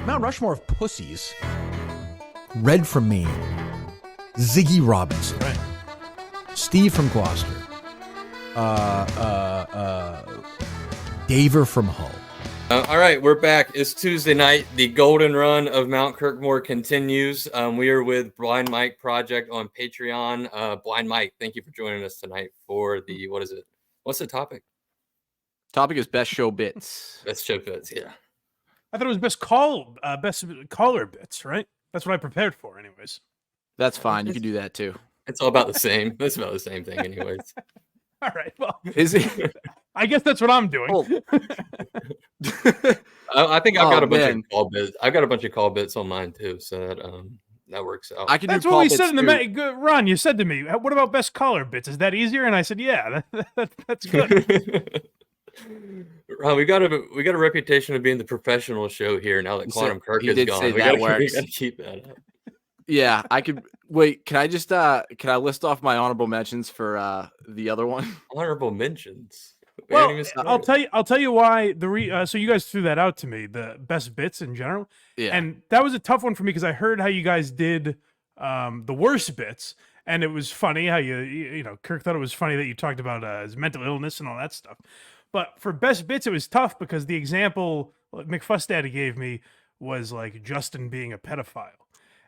Mount Rushmore of pussies. Red from Maine. Ziggy Robinson. Right. Steve from Gloucester. Daver from Hull. All right, we're back. It's Tuesday night. The golden run of Mount Kirkmore continues. We are with Blind Mike Project on Patreon. Blind Mike, thank you for joining us tonight for the, what is it? What's the topic? Topic is best show bits. Best show bits, yeah. I thought it was best caller bits, right? That's what I prepared for, anyways. That's fine. You can do that too. It's all about the same. It's about the same thing, anyways. All right. Well, Is it? I guess that's what I'm doing. Oh. I think I've got a bunch man. of call bits. I've got a bunch of call bits on mine too, so that works out. I can That's do what call we bits said in the too. Ron. You said to me, "What about best caller bits? Is that easier?" And I said, "Yeah, that's good." Ron, we got a reputation of being the professional show here now that Quantum Kirk he is did gone. say We that gotta works. keep that up. Yeah, I could wait. Can I just can I list off my honorable mentions for the other one? Honorable mentions. We Well, haven't even I'll started. tell you why so you guys threw that out to me, the best bits in general. Yeah. And that was a tough one for me because I heard how you guys did the worst bits, and it was funny how you know, Kirk thought it was funny that you talked about his mental illness and all that stuff. But for best bits, it was tough because the example McFussdaddy gave me was like Justin being a pedophile.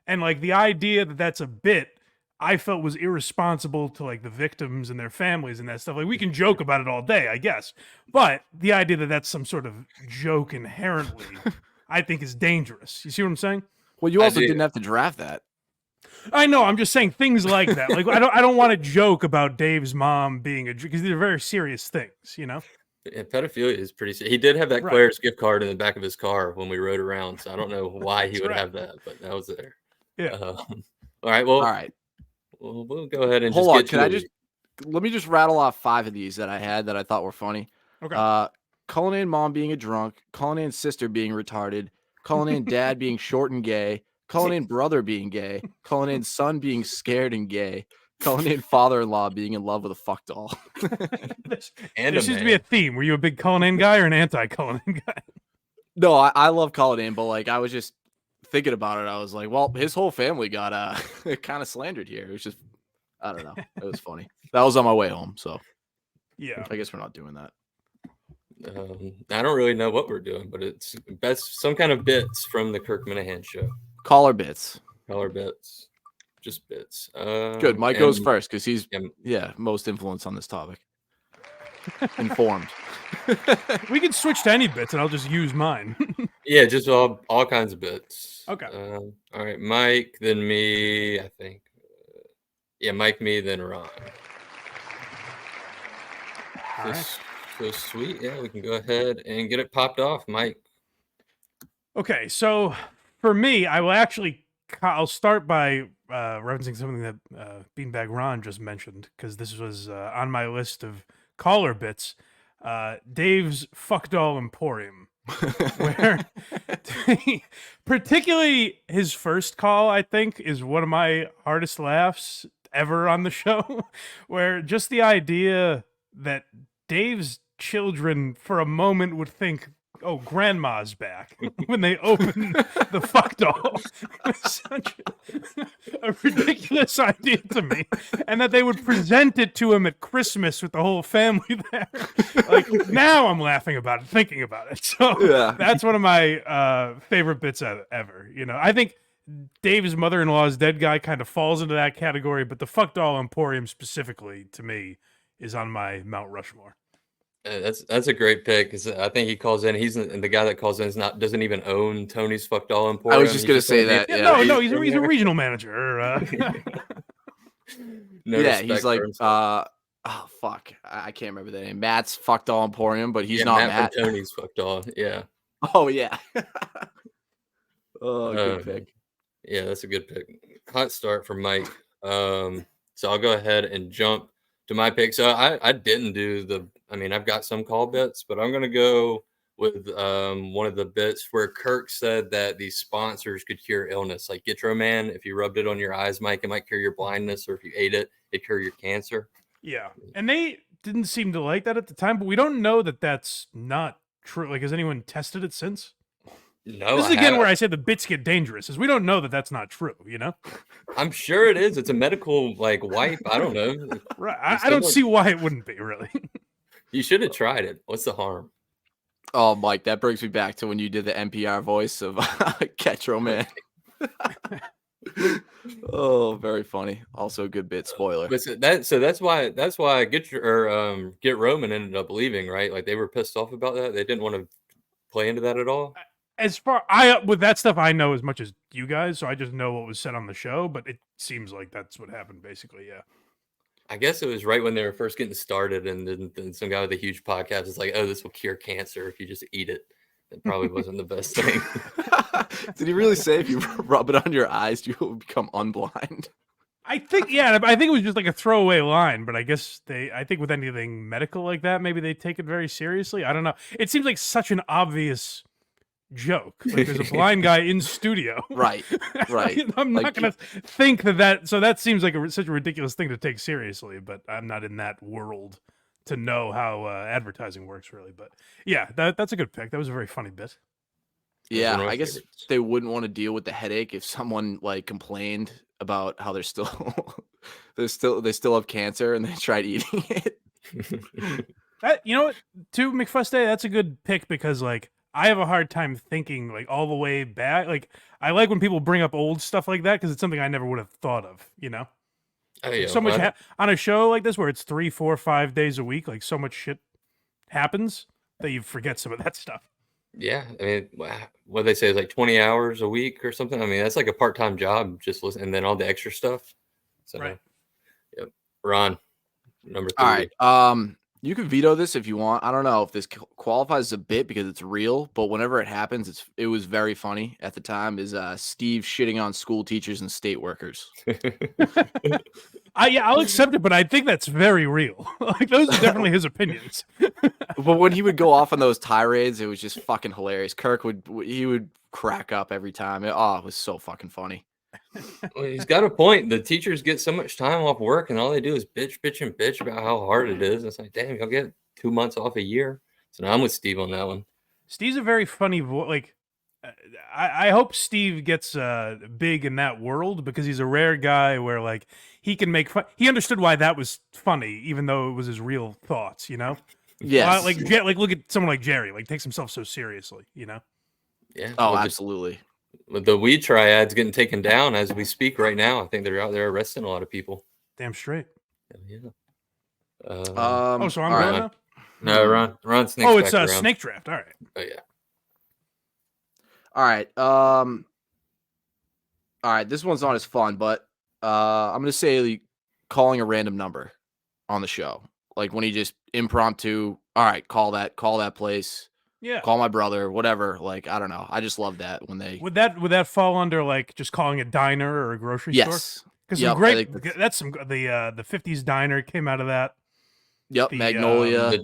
And like the idea that that's a bit, I felt was irresponsible to like the victims and their families and that stuff. Like we can joke about it all day, I guess. But the idea that that's some sort of joke inherently, I think is dangerous. You see what I'm saying? Well, you also do. didn't have to draft that. I know. I'm just saying things like that. Like I don't want to joke about Dave's mom being because these are very serious things, you know? Yeah, pedophilia is pretty. He did have that Right. Claire's gift card in the back of his car when we rode around, so I don't know why he That's would right. have that, but that was there. Yeah. All right. Well, All right. we'll go ahead and Hold just on. get Can to I it. just let me just rattle off 5 of these that I had that I thought were funny. Okay. Cullinan mom being a drunk, Cullinan sister being retarded, Cullinan dad being short and gay, Cullinan brother being gay, Cullinan son being scared and gay, Cullinan father-in-law being in love with a fuck doll. And There a seems to be a man. theme. Were you a big Cullinan guy or an anti-Cullinan guy? No, I love Cullinan, but like I was just thinking about it. I was like, well, his whole family got kind of slandered here. It was just, I don't know. It was funny. That was on my way home, so Yeah. I guess we're not doing that. I don't really know what we're doing, but it's best some kind of bits from the Kirk Minahan show. Caller bits. Color bits, just bits. Good. Mike goes first because he's Yeah, most influence on this topic. Informed. We can switch to any bits and I'll just use mine. yeah, just all kinds of bits. Okay. All right, Mike, then me. I think. Yeah, Mike, me, then Ron. All right. So sweet. Yeah, we can go ahead and get it popped off, Mike. Okay, so for me, I'll start by referencing something that Beanbag Ron just mentioned because this was on my list of caller bits. Dave's Fuck Doll Emporium, where particularly his first call, I think, is one of my hardest laughs ever on the show, where just the idea that Dave's children for a moment would think, oh, grandma's back when they open the fuck doll. was such a ridiculous idea to me. And that they would present it to him at Christmas with the whole family there. Like, now I'm laughing about it, thinking about it. So Yeah. that's one of my favorite bits ever. You know, I think Dave's mother-in-law's dead guy kind of falls into that category, but the fuck doll emporium specifically, to me, is on my Mount Rushmore. That's a great pick because I think he calls in. And the guy that calls in doesn't even own Tony's Fuck Doll Emporium. I was just gonna say that. Yeah, Yeah. no, he's a regional manager. No Yeah, respect he's for like, himself. oh fuck, I can't remember the name. Matt's Fuck Doll Emporium, but he's Yeah, not Matt Matt. from Tony's Fuck Doll. Yeah. Oh yeah. Oh, good pick. Yeah, that's a good pick. Hot start for Mike. So I'll go ahead and jump to my pick. So I didn't do I've got some call bits, but I'm gonna go with one of the bits where Kirk said that these sponsors could cure illness, like Gitroman. If you rubbed it on your eyes, Mike, it might cure your blindness, or if you ate it, it'd cure your cancer. Yeah, and they didn't seem to like that at the time, but we don't know that that's not true. Like, has anyone tested it since? No, This is I again haven't. where I say the bits get dangerous, is we don't know that that's not true, you know? I'm sure it is. It's a medical like wipe. I don't know. Right. You I don't still see why it wouldn't be, really. You should have tried it. What's the harm? Oh, Mike, that brings me back to when you did the NPR voice of Ketro Man. Oh, very funny. Also a good bit. Spoiler. But that's why Get Roman ended up leaving, right? Like they were pissed off about that. They didn't want to play into that at all. As far with that stuff, I know as much as you guys, so I just know what was said on the show. But it seems like that's what happened, basically. Yeah. I guess it was right when they were first getting started, and then some guy with a huge podcast is like, "Oh, this will cure cancer if you just eat it." It probably wasn't the best thing. Did he really say if you rub it on your eyes, you will become unblind? I think it was just like a throwaway line, but I guess I think with anything medical like that, maybe they take it very seriously. I don't know. It seems like such an obvious joke. Like there's a blind guy in studio. Right. I'm not Like, gonna think that. So that seems like such a ridiculous thing to take seriously. But I'm not in that world to know how advertising works, really. But yeah, that's a good pick. That was a very funny bit. Yeah, one of my I guess favorites. they wouldn't want to deal with the headache if someone like complained about how they're still they still have cancer and they tried eating it. You know what? To McFuss Day, that's a good pick because like I have a hard time thinking like all the way back. Like I like when people bring up old stuff like that because it's something I never would have thought of. You know, Oh, yeah, so much well, on a show like this where it's 3, 4, 5 days a week. Like so much shit happens that you forget some of that stuff. yeah. I mean, what they say is like 20 hours a week or something. I mean, that's like a part-time job. Just listen, and then all the extra stuff. So, Right. Yep. Ron, number 3. All right. You can veto this if you want. I don't know if this qualifies as a bit because it's real, but whenever it happens, it was very funny at the time. Is Steve shitting on school teachers and state workers? I'll accept it, but I think that's very real. Like those are definitely his opinions. But when he would go off on those tirades, it was just fucking hilarious. Kirk would crack up every time. It was so fucking funny. Well, he's got a point. The teachers get so much time off work, and all they do is bitch about how hard it is. It's like, damn, you'll get 2 months off a year. So now I'm with Steve on that one. Steve's a very funny voice. Like, I hope Steve gets big in that world because he's a rare guy where like he can make fun. He understood why that was funny, even though it was his real thoughts. You know, Yes. like look at someone like Jerry. Like takes himself so seriously. You know. Yeah. Oh, well, absolutely. with the weed triad's getting taken down as we speak right now. I think they're out there arresting a lot of people. Damn straight. Yeah. So I'm all going right. now. No, Ron Snake's Oh, it's back around. snake draft. All right. Oh yeah. All right. All right. This one's not as fun, but I'm gonna say like, calling a random number on the show, like when he just impromptu. All right, call that place. Yeah. Call my brother, whatever. Like I don't know. I just love that when they. Would that fall under like just calling a diner or a grocery store? Yes. Because Yep, some I great. think That's some the 50s diner came out of that. Yep. the, Magnolia.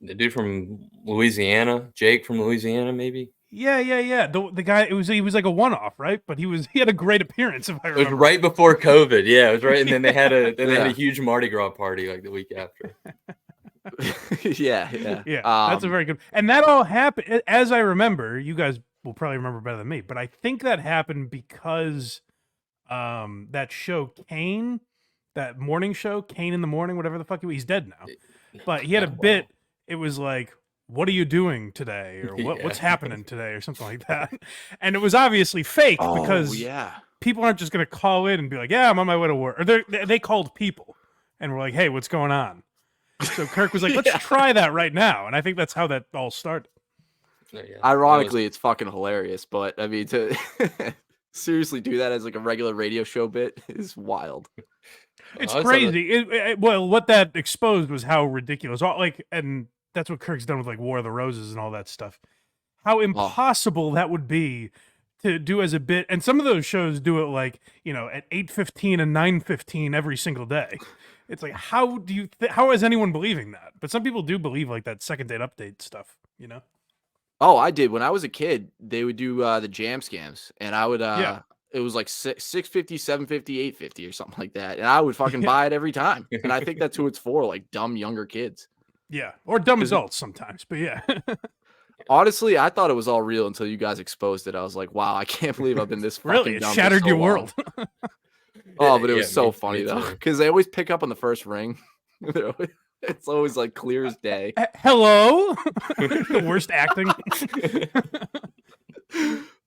The dude from Louisiana, Jake from Louisiana, maybe. Yeah. The guy he was like a one-off, right? But he had a great appearance if I It was remember. right before COVID. Yeah, it was right, and then they had a Yeah. huge Mardi Gras party like the week after. Yeah. Yeah, that's a very good. And that all happened, as I remember. You guys will probably remember better than me, but I think that happened because that show Kane, that morning show Kane in the Morning, whatever the fuck he's dead now. But he had a Oh, wow. bit. It was like, "What are you doing today?" or "What's Yeah. happening today?" or something like that. And it was obviously fake because yeah. people aren't just going to call in and be like, "Yeah, I'm on my way to work." Or they called people and were like, "Hey, what's going on?" So Kirk was like, "Let's Yeah. try that right now," and I think that's how that all started. Yeah, that was- Ironically, it's fucking hilarious, but I mean to seriously do that as like a regular radio show bit is wild. It's I saw crazy. Well, what that exposed was how ridiculous. And that's what Kirk's done with like War of the Roses and all that stuff. How impossible that would be to do as a bit. And some of those shows do it like at 8:15 and 9:15 every single day. It's like how is anyone believing that? But some people do believe like that second date update stuff. Oh, I did when I was a kid. They would do the jam scams, and I would Yeah. it was like 650, 750, 850 or something like that, and I would fucking Yeah. buy it every time. And I think that's who it's for, like dumb younger kids. Yeah, or dumb 'Cause- adults sometimes. But yeah. Honestly, I thought it was all real until you guys exposed it. I was like, wow, I can't believe I've been this fucking Really, it dumb for shattered so your long. world. Oh, but it was Yeah, so me funny though, too. because they always pick up on the first ring. It's always like clear as day. Hello, the worst acting.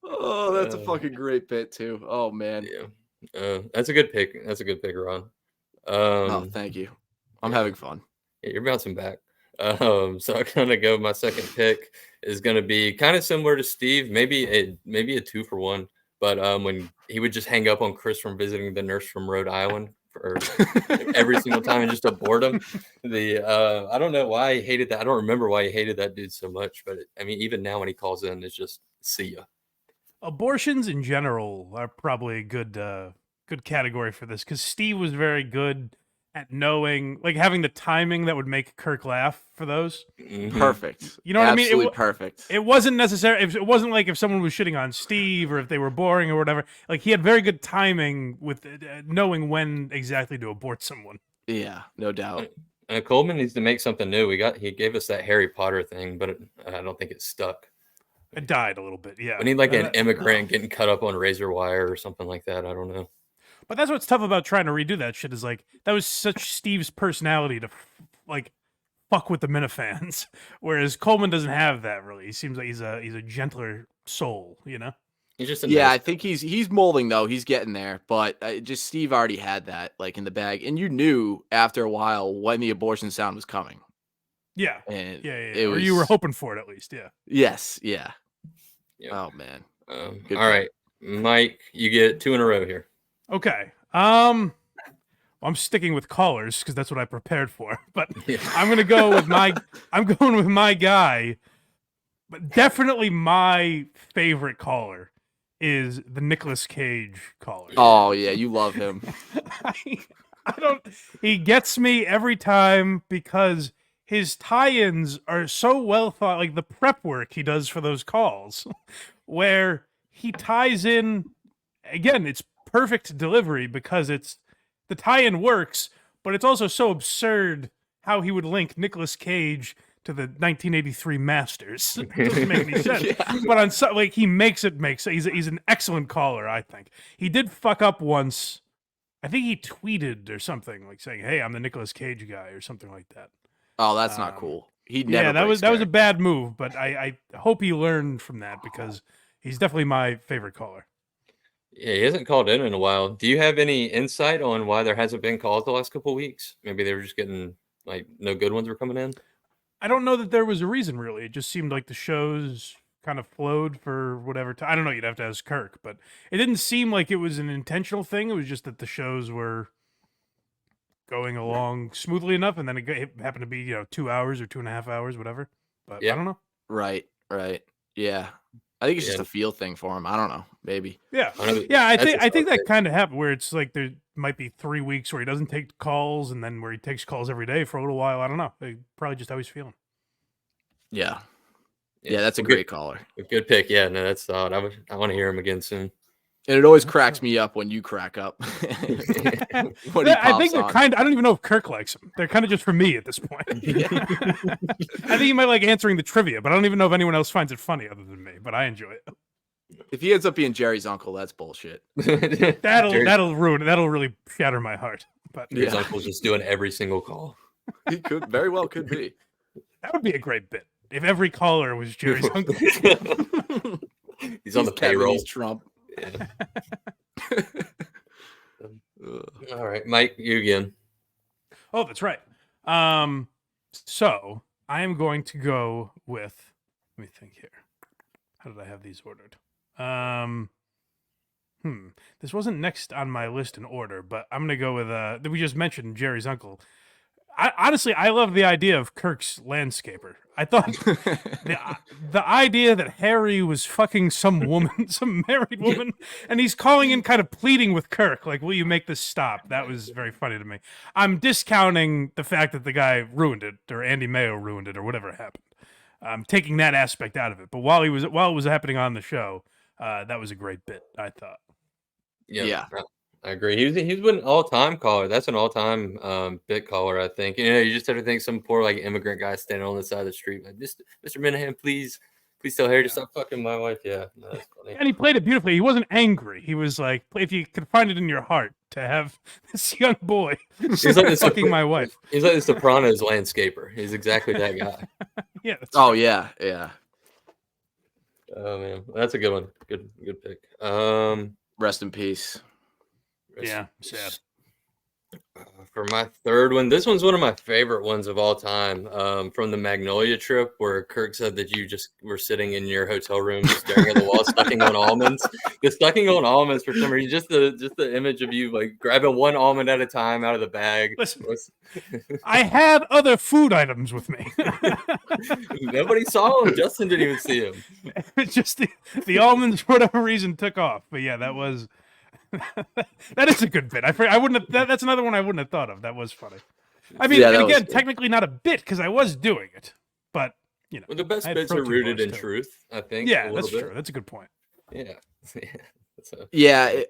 Oh, that's a fucking great bit too. Oh man. Yeah, that's a good pick. That's a good pick, Ron. Oh, thank you. I'm having fun. Yeah, you're bouncing back. So I'm gonna go. My second pick is gonna be kind of similar to Steve, maybe a 2-for-1. But when he would just hang up on Chris from visiting the nurse from Rhode Island for every single time and just abort him. I don't know why he hated that. I don't remember why he hated that dude so much. But I mean, even now when he calls in, it's just see ya. Abortions in general are probably a good category for this because Steve was very good at knowing, like having the timing that would make Kirk laugh for those. Mhm. Perfect. You know what I mean? Absolutely perfect. It wasn't necessary. It wasn't like if someone was shitting on Steve or if they were boring or whatever. Like he had very good timing with knowing when exactly to abort someone. Yeah, no doubt. Coleman needs to make something new. He gave us that Harry Potter thing, but I don't think it stuck. It died a little bit, yeah. We need like an immigrant getting cut up on razor wire or something like that. I don't know. But that's what's tough about trying to redo that shit is like that was such Steve's personality to like fuck with the Minifans, whereas Coleman doesn't have that really. He seems like he's a gentler soul, you know. He's just a Yeah, nice I think he's molding though. He's getting there, but just Steve already had that like in the bag, and you knew after a while when the abortion sound was coming. Yeah, And yeah. Or you were hoping for it at least, yeah. Yes, yeah. Yep. Oh man. All Good right, Mike, you get 2 in a row here. Okay. I'm sticking with callers because that's what I prepared for. But Yeah. I'm going with my guy. But definitely my favorite caller is the Nicolas Cage caller. Oh yeah, you love him. He gets me every time because his tie-ins are so well thought, like the prep work he does for those calls, where he ties in, again, it's perfect delivery because the tie-in works, but it's also so absurd how he would link Nicolas Cage to the 1983 Masters. It doesn't make any sense. Yeah. But on so, like he makes it make sense. He's an excellent caller, I think. He did fuck up once. I think he tweeted or something like saying, "Hey, I'm the Nicolas Cage guy" or something like that. Oh, that's not cool. He never. Yeah, that was a breaks bad move, but I hope he learned from that because he's definitely my favorite caller. Yeah, he hasn't called in a while. Do you have any insight on why there hasn't been calls the last couple of weeks? Maybe they were just getting like no good ones were coming in. I don't know that there was a reason really. It just seemed like the shows kind of flowed for whatever time. I don't know. You'd have to ask Kirk, but it didn't seem like it was an intentional thing. It was just that the shows were going along smoothly enough, and then it happened to be 2 hours or 2.5 hours, whatever. But Yeah. I don't know. Right. Yeah. I think it's just Yeah. a feel thing for him. I don't know. Maybe. Yeah, I know yeah. that's I a think that thing. kind of happened where it's like there might be 3 weeks where he doesn't take calls, and then where he takes calls every day for a little while. I don't know. Probably just how he's feeling. Yeah. Yeah, that's a Well, great caller. Good pick. Yeah, no, that's solid. I want to hear him again soon. And it always cracks me up when you crack up. When he I think pops they're on. kind. I don't even know if Kirk likes them. They're kind of just for me at this point. Yeah. I think he might like answering the trivia, but I don't even know if anyone else finds it funny other than me. But I enjoy it. If he ends up being Jerry's uncle, that's bullshit. That'll ruin it. That'll really shatter my heart. But His Yeah. uncle's just doing every single call. He could very well could be. that would be a great bit if every caller was Jerry's uncle. He's on the Kevin, payroll. he's Trump. Yeah. Ugh. All right, Mike, you again. Oh, that's right. So I am going to go with. Let me think here. How did I have these ordered? This wasn't next on my list in order, but I'm gonna go with we just mentioned Jerry's uncle. Honestly, I love the idea of Kirk's landscaper. I thought the idea that Harry was fucking some woman, some married woman, and he's calling in kind of pleading with Kirk, like, will you make this stop? That was very funny to me. I'm discounting the fact that the guy ruined it, or Andy Mayo ruined it, or whatever happened. I'm taking that aspect out of it. But while it was happening on the show, that was a great bit, I thought. Yeah, I agree. He's been an all-time caller. That's an all-time bit caller, I think. You just have to think some poor like immigrant guy standing on the side of the street, like Mr. Minahan, please Please tell Harry to stop fucking my wife. Yeah, no, that's funny. And he played it beautifully. He wasn't angry. He was like, if you could find it in your heart to have this young boy fucking my wife. He's like the Sopranos landscaper. He's exactly that guy. Yeah. Oh yeah, yeah. Oh man, that's a good one. Good pick. Rest in peace. Yeah, sad. For my third one, this one's one of my favorite ones of all time. From the Magnolia trip, where Kirk said that you just were sitting in your hotel room staring at the wall, sucking on almonds. The sucking on almonds for some reason, just the image of you like grabbing one almond at a time out of the bag. Listen, I had other food items with me. Nobody saw him. Justin didn't even see him. Just the almonds, for whatever reason, took off. But yeah, that was. That is a good bit. I wouldn't have. That's another one I wouldn't have thought of. That was funny. I mean, and again, technically not a bit because I was doing it, but you know, well, the best bits are rooted in truth. I think. Yeah, that's true. That's a good point. Yeah. Yeah.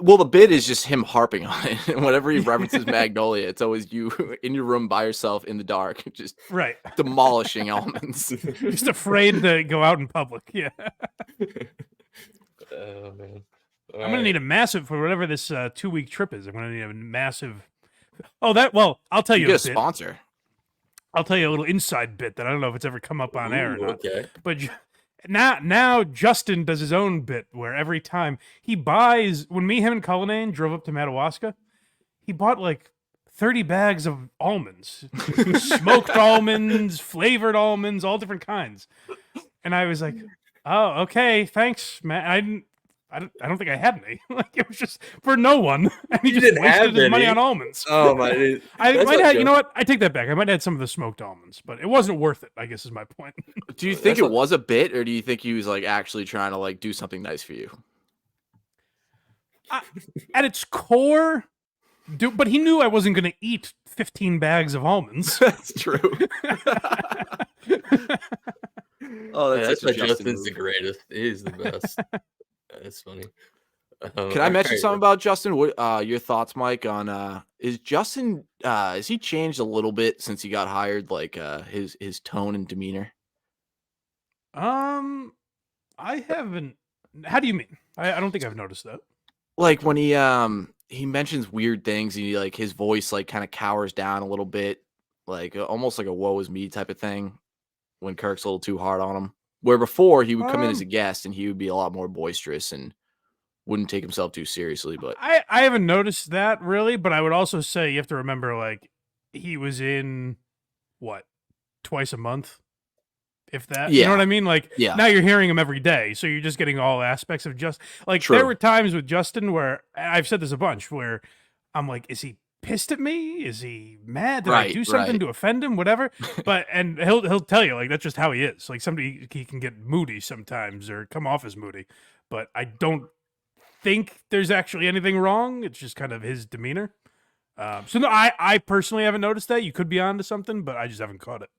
Well, the bit is just him harping on it. And whenever he references Magnolia, it's always you in your room by yourself in the dark, just demolishing almonds. Just afraid to go out in public. Yeah. Oh man. I'm going to need a massive, for whatever this 2-week trip is, I'm going to need a massive. Well, I'll tell you a sponsor. I'll tell you a little inside bit that I don't know if it's ever come up on air or not. Okay. But now Justin does his own bit where every time he buys, when him and Cullinane drove up to Madawaska, he bought like 30 bags of almonds, smoked almonds, flavored almonds, all different kinds. And I was like, oh, okay, thanks, man. I don't think I had any. Like it was just for no one, and he just wasted his money on almonds. Oh my! I might have. You know what? I take that back. I might have had some of the smoked almonds, but it wasn't worth it. I guess is my point. Do you think it was a bit, or do you think he was like actually trying to like do something nice for you? At its core, but he knew I wasn't going to eat 15 bags of almonds. That's true. Oh, that's why Justin's the greatest. He's the best. That's funny. Can I mention something about Justin? What your thoughts, Mike, on is Justin has he changed a little bit since he got hired, like his tone and demeanor? I haven't. How do you mean? I don't think I've noticed that. Like when he mentions weird things, and he like his voice like kind of cowers down a little bit, like almost like a woe is me type of thing when Kirk's a little too hard on him. Where before he would come in as a guest and he would be a lot more boisterous and wouldn't take himself too seriously. But I haven't noticed that really, but I would also say you have to remember like he was in twice a month, if that. Yeah. You know what I mean? Like now you're hearing him every day, so you're just getting all aspects of just like there were times with Justin where I've said this a bunch where I'm like, is he pissed at me? Is he mad? Did I do something to offend him? Whatever. But and he'll tell you like that's just how he is. Like somebody he can get moody sometimes or come off as moody. But I don't think there's actually anything wrong. It's just kind of his demeanor. So no, I personally haven't noticed that. You could be onto something, but I just haven't caught it.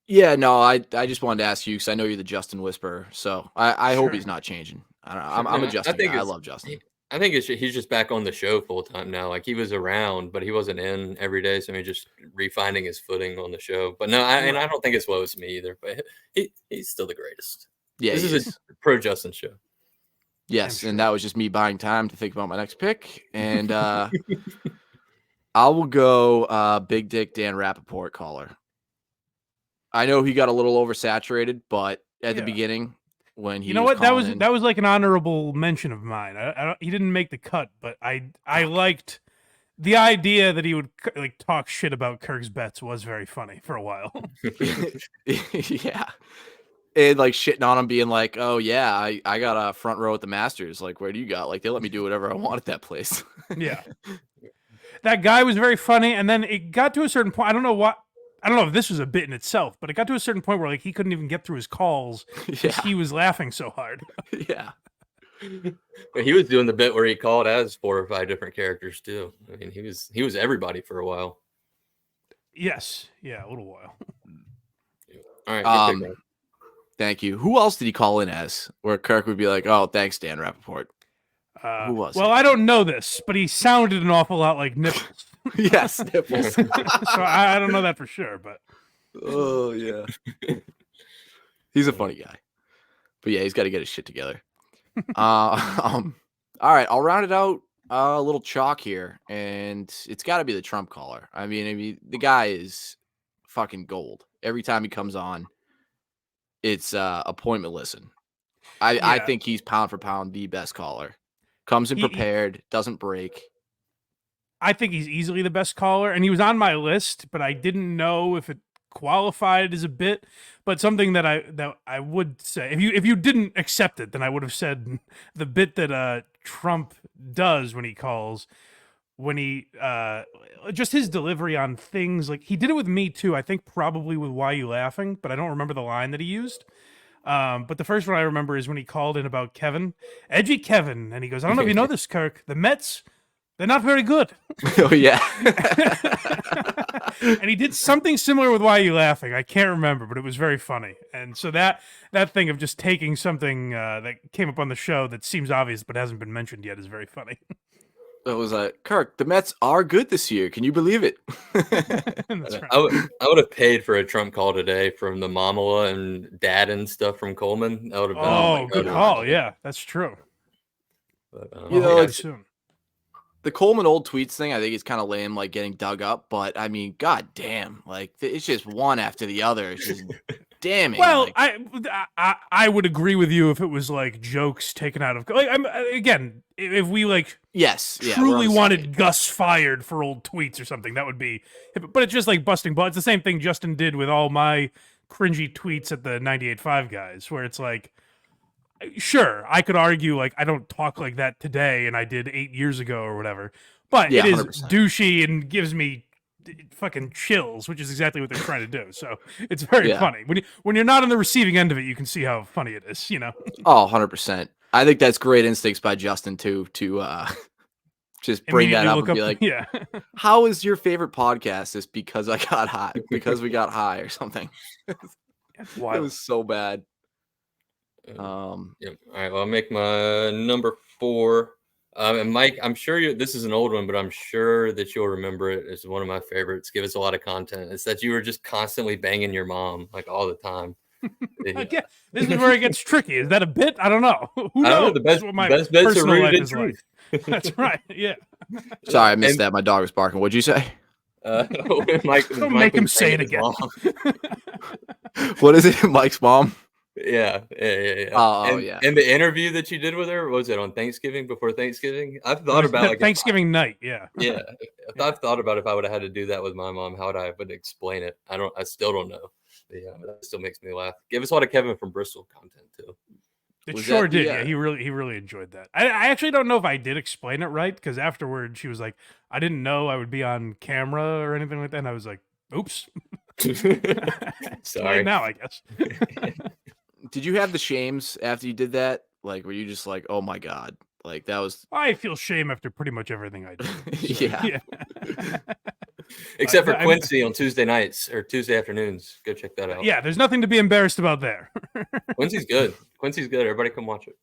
Yeah, no, I just wanted to ask you because I know you're the Justin Whisperer. So I hope he's not changing. I'm a Justin guy. I love Justin. I think he's just back on the show full time now. Like he was around, but he wasn't in every day. So he's just refining his footing on the show. But no, I don't think it's woes me either. But he's still the greatest. Yeah, this is a pro Justin show. Yes, and that was just me buying time to think about my next pick. And I will go Big Dick Dan Rappaport caller. I know he got a little oversaturated, but at the beginning. When he that was like an honorable mention of mine. He didn't make the cut, but I liked the idea that he would like talk shit about Kirk's bets was very funny for a while. Yeah, and like shitting on him, being like, "Oh yeah, I got a front row at the Masters. Like, where do you got? Like, they let me do whatever I want at that place." Yeah, that guy was very funny, and then it got to a certain point. I don't know if this was a bit in itself, but it got to a certain point where like he couldn't even get through his calls because he was laughing so hard. Yeah. But he was doing the bit where he called as 4 or 5 different characters too. I mean, he was everybody for a while. Yes. Yeah, a little while. All right. Thank you. Who else did he call in as? Where Kirk would be like, "Oh, thanks, Dan Rappaport." Who was it? I don't know this, but he sounded an awful lot like Nipples. Yes, Nipples. So I don't know that for sure, but oh yeah. He's a funny guy. But yeah, he's got to get his shit together. All right, I'll round it out a little chalk here, and it's got to be the Trump caller. I mean, the guy is fucking gold. Every time he comes on, it's appointment listen. I think he's pound for pound the best caller. Comes in prepared, doesn't break. I think he's easily the best caller, and he was on my list, but I didn't know if it qualified as a bit. But something that I would say, if you didn't accept it, then I would have said the bit that Trump does when he calls, when he just his delivery on things, like he did it with me too. I think probably with "Why You Laughing," but I don't remember the line that he used. But the first one I remember is when he called in about Kevin, edgy Kevin, and he goes, "I don't know if you know this, Kirk. The Mets, they're not very good." Oh yeah. And he did something similar with "Why You Laughing." I can't remember, but it was very funny. And so that thing of just taking something that came up on the show that seems obvious but hasn't been mentioned yet is very funny. It was like, Kirk, the Mets are good this year. Can you believe it? That's right. I would have paid for a Trump call today from the Mamala and Dad and stuff from Coleman. That would have been Oh, good call. Yeah, that's true. But, You know, it's it's the Coleman old tweets thing. I think is kind of lame, like getting dug up. But I mean, god damn, like it's just one after the other. It's just damning. Well, like, I would agree with you if it was like jokes taken out of like again, if we like yes, yeah, truly wanted Gus fired for old tweets or something, that would be. But it's just like busting balls. It's the same thing Justin did with all my cringy tweets at the 98.5 guys, where it's like, sure, I could argue like I don't talk like that today, and I did 8 years ago or whatever. But Yeah, it is 100%. douchey and gives me fucking chills, which is exactly what they're trying to do. So it's very Yeah. funny when you're not on the receiving end of it. You can see how funny it is. You know. Oh, 100%. I think that's great instincts by Justin too to just bring that up and be like, yeah. how is your favorite podcast? It's because I got high, because we got high or something. It was so bad. Yep. All right. Well, I'll make my number 4. And Mike, I'm sure this is an old one, but I'm sure that you'll remember it. It's one of my favorites. Give us a lot of content. It's that you were just constantly banging your mom like all the time. Yeah. Okay. This is where it gets tricky. Is that a bit? I don't know. Who I don't know. knows The best, what my best bits are personal rooted life in is truth. like? That's right. Yeah. Sorry, I missed And- that. My dog was barking. What'd you say? Mike, Don't Mike make him was say it banging his again. mom. What is it? Mike's mom? Yeah. Oh, and, yeah. And the interview that you did with her, was it on Thanksgiving, before Thanksgiving? I've thought about like Thanksgiving night. Yeah. Yeah, I've thought about if I would have had to do that with my mom, how I would explain it. I still don't know. But yeah, that still makes me laugh. Give us a lot of Kevin from Bristol content too. It Was sure that the, did. Yeah, he really enjoyed that. I actually don't know if I did explain it right, because afterward she was like, "I didn't know I would be on camera or anything like that." And I was like, "Oops." Sorry. Now I guess. Did you have the shames after you did that? Like, were you just like, oh my God? Like, that was. I feel shame after pretty much everything I do. So, Yeah. Except for I'm- Quincy on Tuesday nights or Tuesday afternoons. Go check that out. Yeah, there's nothing to be embarrassed about there. Quincy's good. Quincy's good. Everybody come watch it.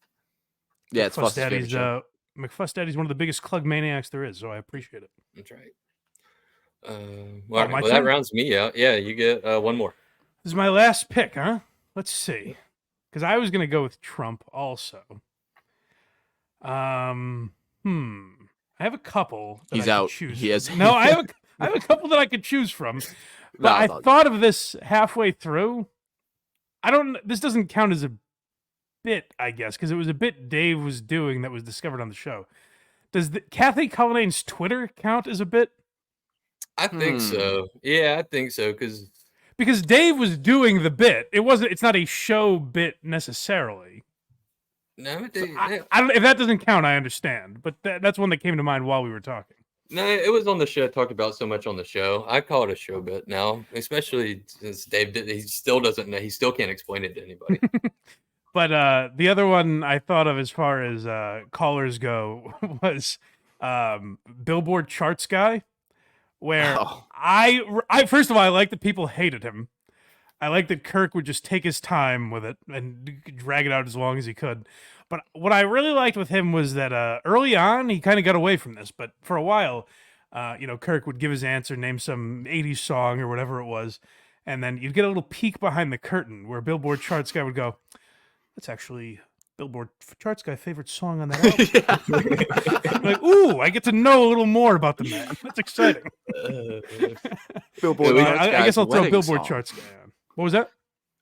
Yeah, it's McFuss Fuss's favorite Daddy's show. McFuss Daddy's one of the biggest Clug maniacs there is, so I appreciate it. That's right. my Well, that turn? rounds me out. Yeah, you get one more. This is my last pick, huh? Let's see. Because I was gonna go with Trump also. I have a couple. That He's I could out. Choose He has- from. No, I have a couple that I could choose from. But No, I it's all good. thought of this halfway through. This doesn't count as a bit, I guess, because it was a bit Dave was doing that was discovered on the show. Does Kathy Cullinane's Twitter count as a bit? I think so. Yeah, I think so. Because Dave was doing the bit. It's not a show bit necessarily. No, I don't. If that doesn't count, I understand. But that's one that came to mind while we were talking. no, it was on the show. Talked about so much on the show. I call it a show bit now, especially since Dave did. He still doesn't know. He still can't explain it to anybody. But the other one I thought of as far as callers go was Billboard charts guy, where Oh. I first of all I like that people hated him. I like that Kirk would just take his time with it and drag it out as long as he could. But what I really liked with him was that early on he kind of got away from this, but for a while, Kirk would give his answer, name some '80s song or whatever it was, and then you'd get a little peek behind the curtain where Billboard charts guy would go, "That's actually Billboard charts guy favorite song on that album." Like, ooh, I get to know a little more about the man. That's exciting. Billboard charts I guess guy's I'll throw wedding Billboard song. charts guy on. What was that?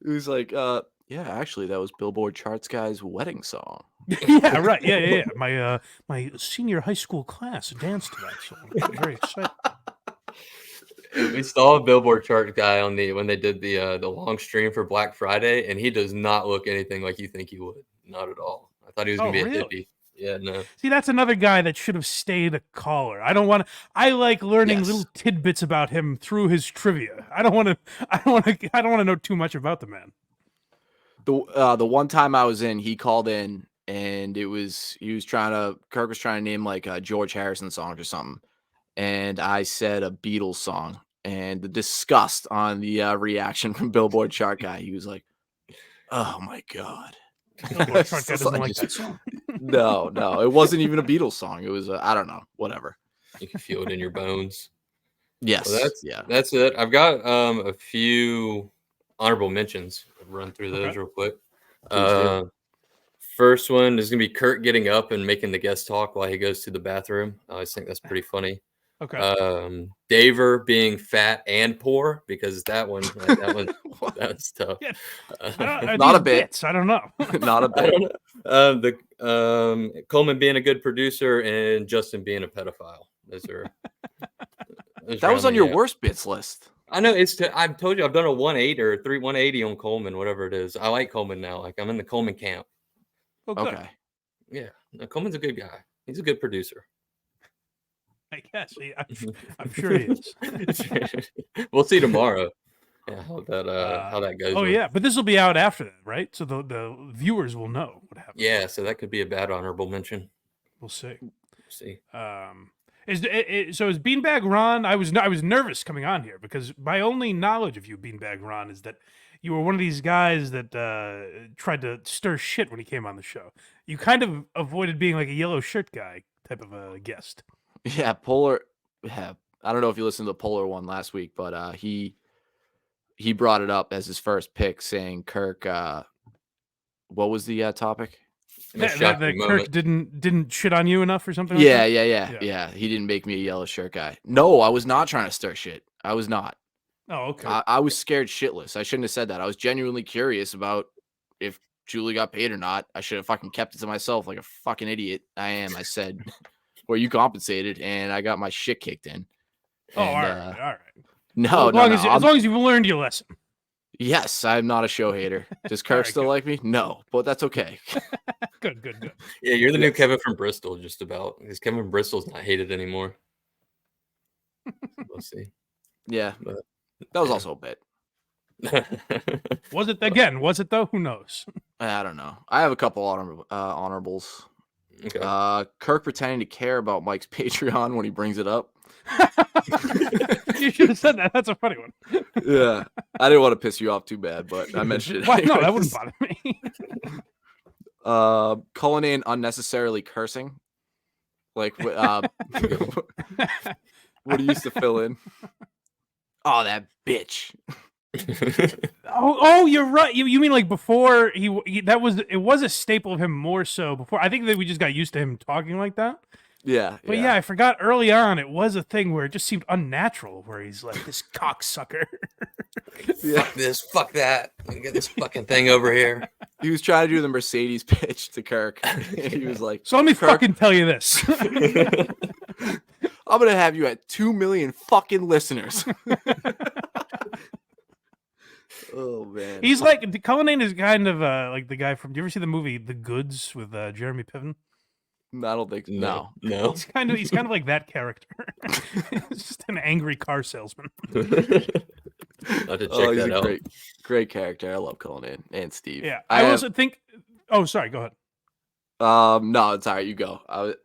It was like, yeah, actually, that was Billboard charts guy's wedding song. Yeah, right. Yeah. My senior high school class danced to that song. I'm very excited. We saw a Billboard chart guy on when they did the long stream for Black Friday, and he does not look anything like you think he would. Not at all. I thought he was gonna be a hippie. Yeah, no. See, that's another guy that should have stayed a caller. I like learning little tidbits about him through his trivia. I don't want to know too much about the man. The one time I was in, he called in, and Kirk was trying to name like a George Harrison song or something, and I said a Beatles song, and the disgust on the reaction from Billboard chart guy, he was like, "Oh my god." Billboard chart guy doesn't like that song. No, it wasn't even a Beatles song. It was I don't know, whatever. You can feel it in your bones. Yes, well, that's it. I've got a few honorable mentions. I'll run through those real quick. First one is gonna be Kurt getting up and making the guest talk while he goes to the bathroom. I always think that's pretty funny. Okay. Daver being fat and poor, because that one that's tough. Yeah. Not a bit. Bits? I don't know. Not a bit. The Coleman being a good producer and Justin being a pedophile. Those that was on your worst bits list. I know I've told you I've done a 180 on Coleman, whatever it is. I like Coleman now. Like I'm in the Coleman camp. Okay. Yeah, no, Coleman's a good guy. He's a good producer. I guess. I'm sure he is. We'll see tomorrow. Yeah, how that goes. Oh yeah, but this will be out after that, right? So the viewers will know what happened. Yeah, so that could be a bad honorable mention. We'll see. Is Beanbag Ron? I was nervous coming on here because my only knowledge of you, Beanbag Ron, is that you were one of these guys that tried to stir shit when he came on the show. You kind of avoided being like a yellow shirt guy type of a guest. Yeah, Polar. Yeah, I don't know if you listened to the Polar one last week, but he brought it up as his first pick, saying Kirk. What was the topic? That Kirk didn't shit on you enough or something. Yeah. He didn't make me a yellow shirt guy. No, I was not trying to stir shit. I was not. Oh, okay. I was scared shitless. I shouldn't have said that. I was genuinely curious about if Julie got paid or not. I should have fucking kept it to myself like a fucking idiot. I am. I said, "Well, you compensated," and I got my shit kicked in. And, all right. No, as long as you've learned your lesson. Yes, I'm not a show hater. Does Kirk still like me? No, but that's okay. Good. Yeah, you're the new Kevin from Bristol, just about. Because Kevin Bristol's not hated anymore. We'll see. Yeah, but that was also a bit. Was it again? Was it though? Who knows? I don't know. I have a couple honorables. Okay. Kirk pretending to care about Mike's Patreon when he brings it up. You should have said that. That's a funny one. Yeah, I didn't want to piss you off too bad, but I mentioned it. Why? No, that wouldn't bother me. Calling in unnecessarily cursing, like what he used to fill in. Oh, that bitch. Oh, you're right. You mean like before it was a staple of him more so before. I think that we just got used to him talking like that. Yeah. But yeah, I forgot early on it was a thing where it just seemed unnatural where he's like this cocksucker. Fuck this, fuck that. Get this fucking thing over here. He was trying to do the Mercedes pitch to Kirk. He was like, so let me fucking tell you this. I'm going to have you at 2 million fucking listeners. Oh, man. He's like, Cullinane is kind of like the guy from, do you ever see the movie The Goods with Jeremy Piven? I don't think so. No. He's kind of like that character. He's just an angry car salesman. I'll have to check that out. Great character. I love Cullinane and Steve. Yeah. I also think, oh, sorry, go ahead. No, it's all right. You go. I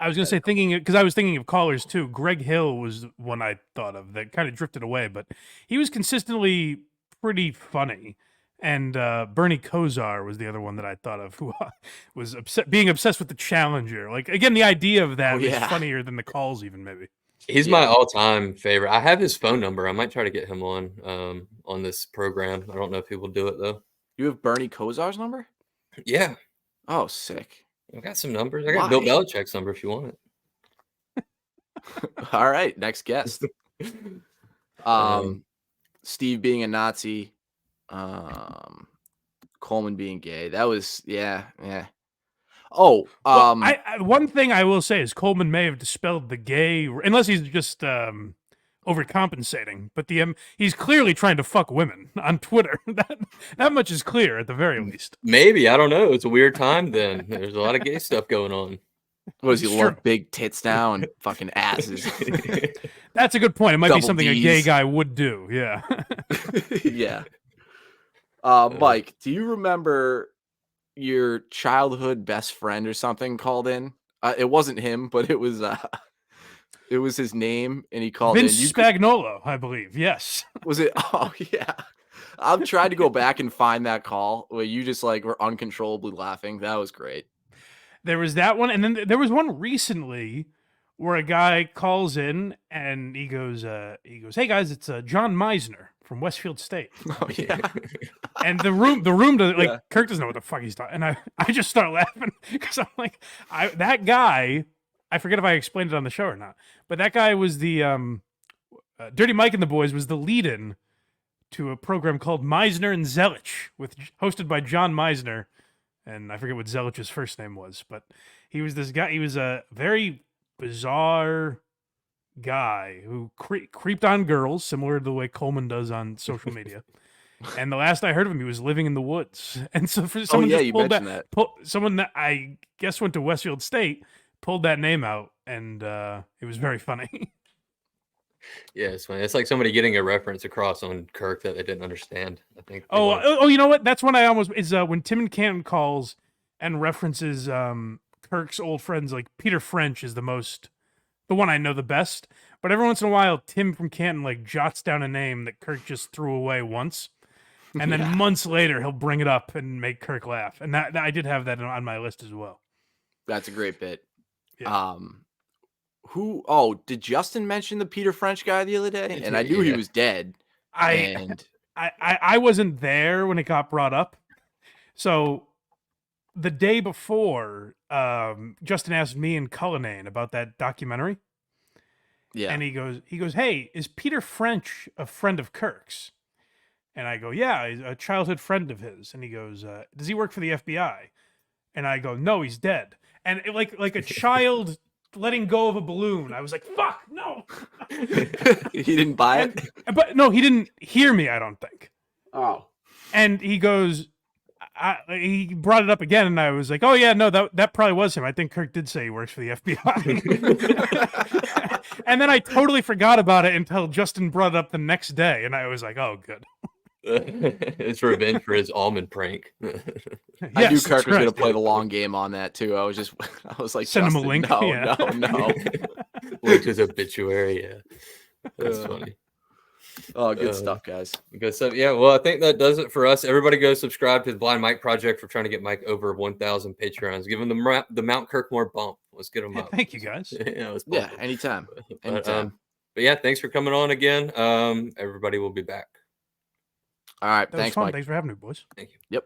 was going to say, because I was thinking of callers too. Greg Hill was one I thought of that kind of drifted away, but he was consistently pretty funny. And Bernie Kosar was the other one that I thought of, who was being obsessed with the Challenger. Like, again, the idea of that was funnier than the calls even, maybe. He's Yeah. my all-time favorite. I have his phone number. I might try to get him on this program. I don't know if he will do it though. You have Bernie Kosar's number? Yeah, Oh, sick. I got some numbers. I got Bill Why? Belichick's number if you want All right, next guest. it. Um, Steve being a Nazi, Coleman being gay. That was yeah. Oh, Well, one thing I will say is Coleman may have dispelled the gay, unless he's just overcompensating. But he's clearly trying to fuck women on Twitter. that much is clear at the very least. maybe I don't know. It's a weird time. Then there's a lot of gay stuff going on. what does he It's love? true. Big tits now and fucking asses. That's a good point. It might be Double something a gay Ds. guy would do. Yeah. Yeah. Mike, do you remember your childhood best friend or something called in? It wasn't him, but it was his name, and he called Vince in. Spagnolo, I believe. Yes. Was it? Oh yeah. I've tried to go back and find that call where you just like were uncontrollably laughing. That was great. There was that one, and then there was one recently where a guy calls in and he goes, "Hey guys, it's John Meisner from Westfield State." Oh yeah. And the room does like Yeah. Kirk doesn't know what the fuck he's talking, and I just start laughing because I'm like, that guy. I forget if I explained it on the show or not, but that guy was the Dirty Mike and the Boys was the lead-in to a program called Meisner and Zelich, hosted by John Meisner, and I forget what Zelich's first name was, but he was this guy. He was a very bizarre guy who creeped on girls, similar to the way Coleman does on social media. And the last I heard of him, he was living in the woods. And so for someone yeah, just you pulled mentioned that. someone that I guess went to Westfield State, pulled that name out, and it was very funny. Yeah, it's funny. It's like somebody getting a reference across on Kirk that they didn't understand. I think. they wanted- Oh, you know what? That's when I almost is when Tim and Canton calls and references Kirk's old friends. Like Peter French is the one I know the best. But every once in a while, Tim from Canton like jots down a name that Kirk just threw away once, and then Yeah. months later he'll bring it up and make Kirk laugh. And that I did have that on my list as well. That's a great bit. Yeah. Did Justin mention the Peter French guy the other day? And I knew he Yeah. was dead. And I wasn't there when it got brought up. So the day before, Justin asked me and Cullinane about that documentary. yeah. And he goes, "Hey, is Peter French a friend of Kirk's?" And I go, "Yeah, he's a childhood friend of his." And he goes, "Does he work for the FBI?" And I go, "No, he's dead." And like a child letting go of a balloon, I was like, "Fuck, no!" He didn't buy it. But no, he didn't hear me, I don't think. Oh. And he goes, he brought it up again, and I was like, "Oh yeah, no, that probably was him. I think Kirk did say he works for the FBI." And then I totally forgot about it until Justin brought it up the next day, and I was like, "Oh, good." It's revenge for his almond prank. I knew Yes, Kirk that's was going right. to play the long game on that too. I was like, Send him a Justin, link, No, yeah. no. Linked his obituary. Yeah, that's funny. Oh, good stuff, guys. Good stuff. Yeah, well, I think that does it for us. Everybody go subscribe to the Blind Mike Project for trying to get Mike over 1,000 Patreons. Give him the Mount Kirkmore bump. Let's get him up. Thank you, guys. Yeah, let's Yeah, bump him. anytime. But yeah, thanks for coming on again. Everybody will be back. All right, That was thanks, fun. Mike. Thanks for having me, boys. Thank you. Yep.